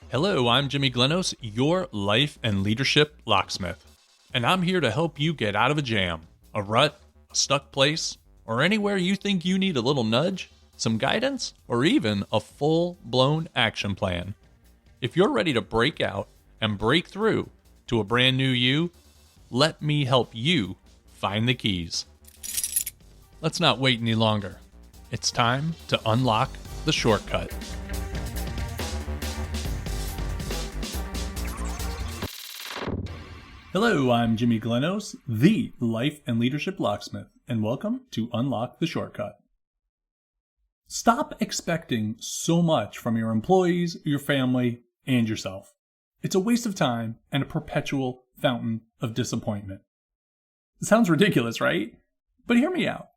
Hello, I'm Jimmy Glenos, your life and leadership locksmith, and I'm here to help you get out of a jam, a rut, a stuck place, or anywhere you think you need a little nudge, some guidance, or even a full-blown action plan. If you're ready to break out and break through to a brand new you, let me help you find the keys. Let's not wait any longer. It's time to unlock the shortcut. Hello, I'm Jimmy Glenos, the life and leadership locksmith, and welcome to Unlock the Shortcut. Stop expecting so much from your employees, your family, and yourself. It's a waste of time and a perpetual fountain of disappointment. It sounds ridiculous, right? But hear me out.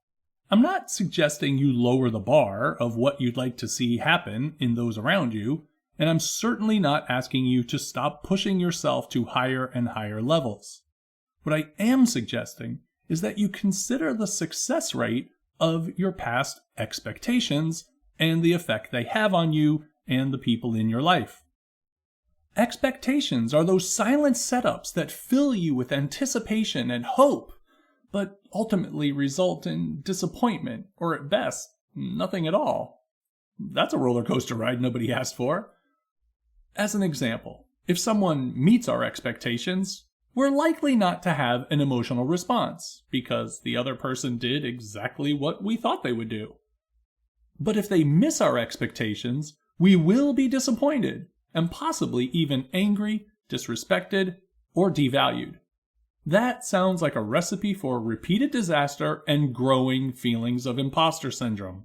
I'm not suggesting you lower the bar of what you'd like to see happen in those around you, and I'm certainly not asking you to stop pushing yourself to higher and higher levels. What I am suggesting is that you consider the success rate of your past expectations and the effect they have on you and the people in your life. Expectations are those silent setups that fill you with anticipation and hope, but ultimately result in disappointment, or at best, nothing at all. That's a roller coaster ride nobody asked for. As an example, if someone meets our expectations, we're likely not to have an emotional response because the other person did exactly what we thought they would do. But if they miss our expectations, we will be disappointed and possibly even angry, disrespected, or devalued. That sounds like a recipe for repeated disaster and growing feelings of imposter syndrome.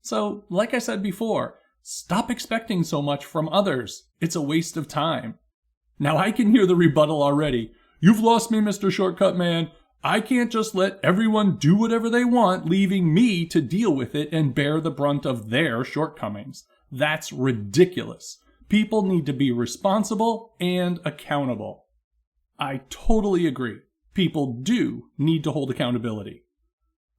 So, like I said before, stop expecting so much from others. It's a waste of time. Now I can hear the rebuttal already. You've lost me, Mr. Shortcut Man. I can't just let everyone do whatever they want, leaving me to deal with it and bear the brunt of their shortcomings. That's ridiculous. People need to be responsible and accountable. I totally agree. People do need to hold accountability.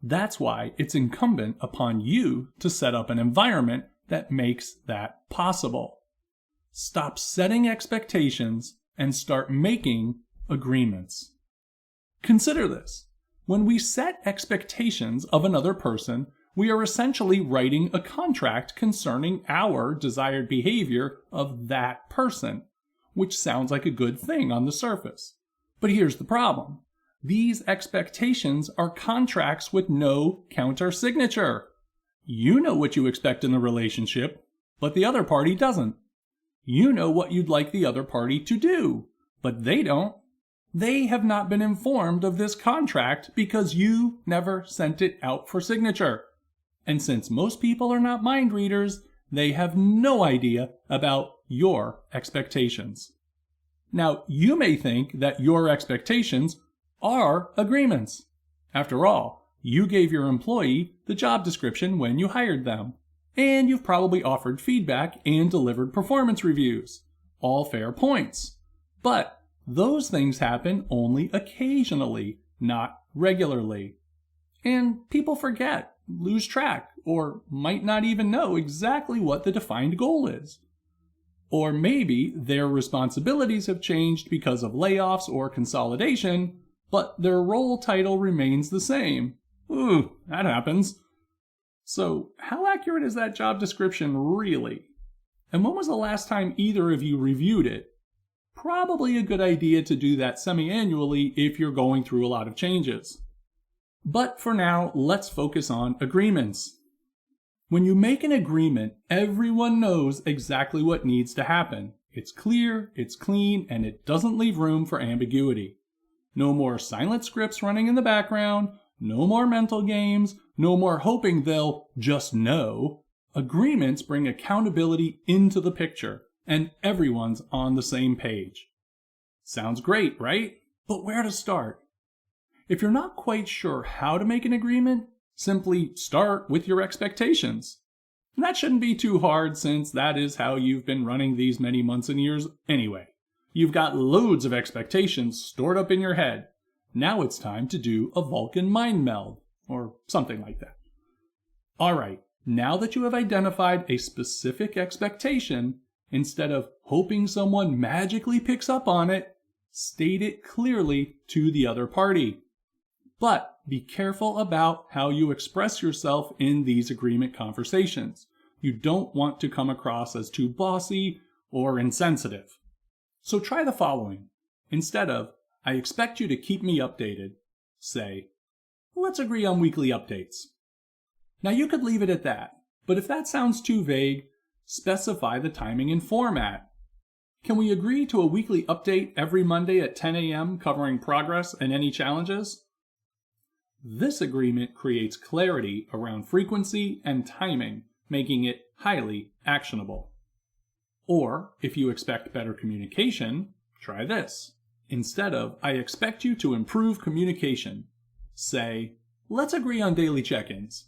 That's why it's incumbent upon you to set up an environment that makes that possible. Stop setting expectations and start making agreements. Consider this. When we set expectations of another person, we are essentially writing a contract concerning our desired behavior of that person, which sounds like a good thing on the surface. But here's the problem. These expectations are contracts with no counter-signature. You know what you expect in the relationship, but the other party doesn't. You know what you'd like the other party to do, but they don't. They have not been informed of this contract because you never sent it out for signature. And since most people are not mind readers, they have no idea about your expectations. Now, you may think that your expectations are agreements. After all, you gave your employee the job description when you hired them, and you've probably offered feedback and delivered performance reviews. All fair points. But those things happen only occasionally, not regularly. And people forget, lose track, or might not even know exactly what the defined goal is. Or maybe their responsibilities have changed because of layoffs or consolidation, but their role title remains the same. Ooh, that happens. So, how accurate is that job description really? And when was the last time either of you reviewed it? Probably a good idea to do that semi-annually if you're going through a lot of changes. But for now, let's focus on agreements. When you make an agreement, everyone knows exactly what needs to happen. It's clear, it's clean, and it doesn't leave room for ambiguity. No more silent scripts running in the background, no more mental games, no more hoping they'll just know. Agreements bring accountability into the picture, and everyone's on the same page. Sounds great, right? But where to start? If you're not quite sure how to make an agreement, simply start with your expectations. And that shouldn't be too hard since that is how you've been running these many months and years anyway. You've got loads of expectations stored up in your head. Now it's time to do a Vulcan mind meld, or something like that. All right, now that you have identified a specific expectation, instead of hoping someone magically picks up on it, state it clearly to the other party. But be careful about how you express yourself in these agreement conversations. You don't want to come across as too bossy or insensitive. So try the following. Instead of, I expect you to keep me updated, say, let's agree on weekly updates. Now you could leave it at that, but if that sounds too vague, specify the timing and format. Can we agree to a weekly update every Monday at 10 a.m. covering progress and any challenges? This agreement creates clarity around frequency and timing, making it highly actionable. Or, if you expect better communication, try this. Instead of, I expect you to improve communication, say, let's agree on daily check-ins.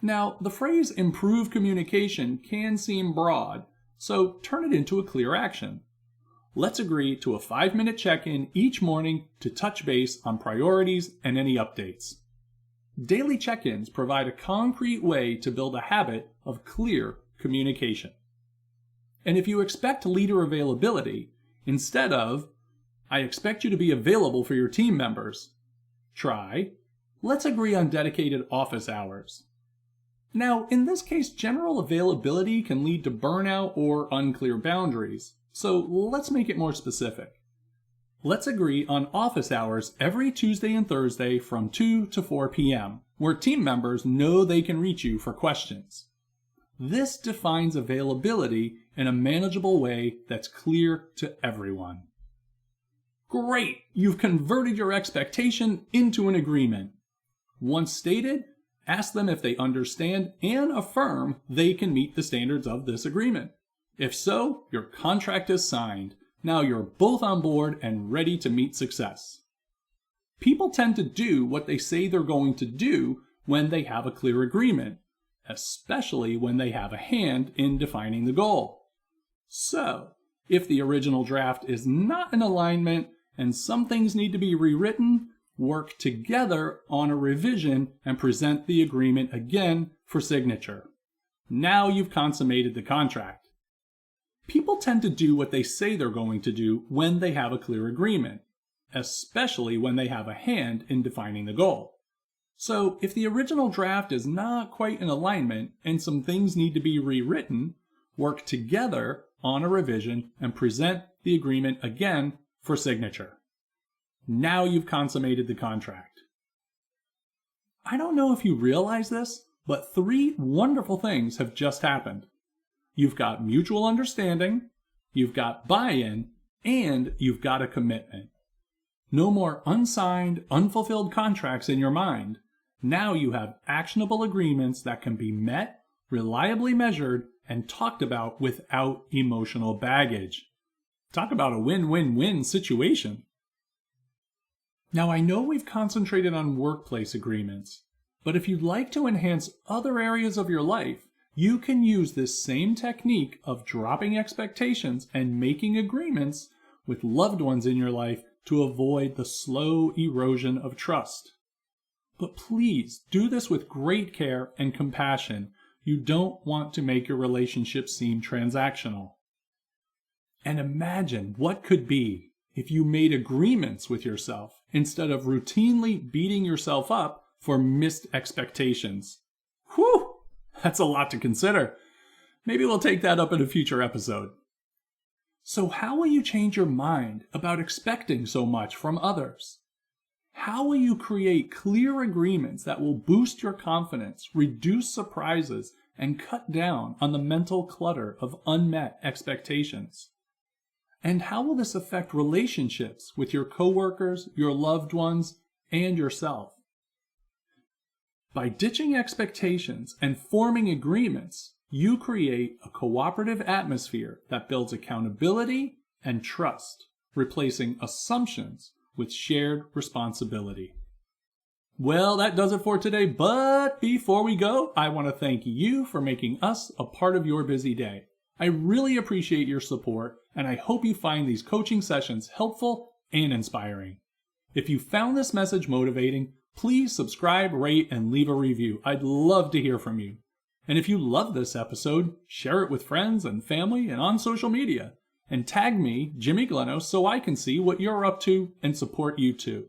Now, the phrase improve communication can seem broad, so turn it into a clear action. Let's agree to a 5-minute check-in each morning to touch base on priorities and any updates. Daily check-ins provide a concrete way to build a habit of clear communication. And if you expect leader availability, instead of, I expect you to be available for your team members, try, let's agree on dedicated office hours. Now, in this case, general availability can lead to burnout or unclear boundaries, so let's make it more specific. Let's agree on office hours every Tuesday and Thursday from 2 to 4 p.m., where team members know they can reach you for questions. This defines availability in a manageable way that's clear to everyone. Great! You've converted your expectation into an agreement. Once stated, ask them if they understand and affirm they can meet the standards of this agreement. If so, your contract is signed. Now you're both on board and ready to meet success. People tend to do what they say they're going to do when they have a clear agreement, especially when they have a hand in defining the goal. So, if the original draft is not in alignment and some things need to be rewritten, work together on a revision and present the agreement again for signature. Now you've consummated the contract. People tend to do what they say they're going to do when they have a clear agreement, especially when they have a hand in defining the goal. So if the original draft is not quite in alignment and some things need to be rewritten, work together on a revision and present the agreement again for signature. Now you've consummated the contract. I don't know if you realize this, but 3 wonderful things have just happened. You've got mutual understanding, you've got buy-in, and you've got a commitment. No more unsigned, unfulfilled contracts in your mind. Now you have actionable agreements that can be met, reliably measured, and talked about without emotional baggage. Talk about a win-win-win situation. Now I know we've concentrated on workplace agreements, but if you'd like to enhance other areas of your life, you can use this same technique of dropping expectations and making agreements with loved ones in your life to avoid the slow erosion of trust. But please do this with great care and compassion. You don't want to make your relationship seem transactional. And imagine what could be if you made agreements with yourself instead of routinely beating yourself up for missed expectations. Whew! That's a lot to consider. Maybe we'll take that up in a future episode. So how will you change your mind about expecting so much from others? How will you create clear agreements that will boost your confidence, reduce surprises, and cut down on the mental clutter of unmet expectations? And how will this affect relationships with your coworkers, your loved ones, and yourself? By ditching expectations and forming agreements, you create a cooperative atmosphere that builds accountability and trust, replacing assumptions with shared responsibility. Well, that does it for today, but before we go, I want to thank you for making us a part of your busy day. I really appreciate your support, and I hope you find these coaching sessions helpful and inspiring. If you found this message motivating, please subscribe, rate, and leave a review. I'd love to hear from you. And if you love this episode, share it with friends and family and on social media. And tag me, Jimmy Glenos, so I can see what you're up to and support you too.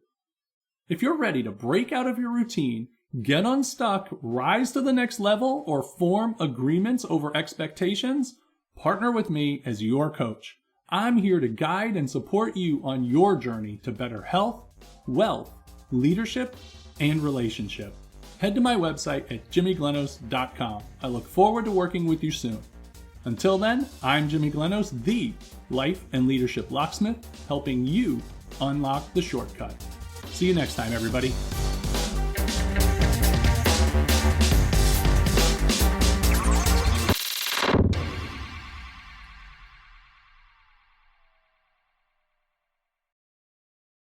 If you're ready to break out of your routine, get unstuck, rise to the next level, or form agreements over expectations, partner with me as your coach. I'm here to guide and support you on your journey to better health, wealth, leadership, and relationship. Head to my website at jimmyglenos.com. I look forward to working with you soon. Until then, I'm Jimmy Glenos, the life and leadership locksmith, helping you unlock the shortcut. See you next time, everybody.